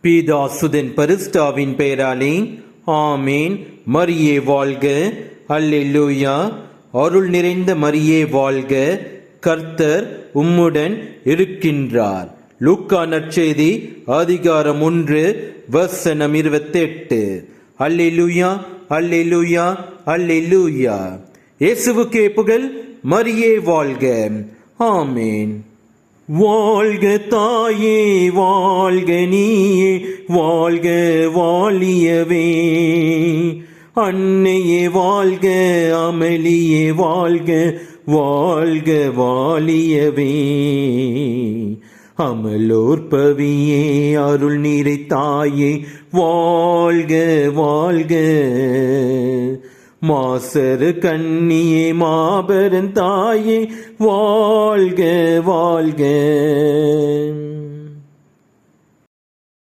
பிதாசுதன் பரிசுத்தாவின் பெயராலே ஆமேன். மரியே வாழ்க. அல்லேலூயா. அருள் நிறைந்த மரியே வாழ்க, கர்த்தர் உம்முடன் இருக்கின்றார். லூக்கா நற்செய்தி அதிகாரம் 1 வசனம் 28. அல்லேலூயா, அல்லேலூயா, அல்லேலூயா. இயேசுவுக்கே புகழ். மரியே வாழ்க. ஆமேன். வாழ்க தாயே, வாழ்க நீயே, வாழ்க வாழியவே. அன்னையே வாழ்க, அமளியே வாழ்க, வாழ்க வாழியவே. அமலோற்பவியே, அருள் நீரை தாயே, வாழ்க வாழ்க. மாசரு கண்ணியே, மாபெரும் தாயே, வாழ்க வாழ்க.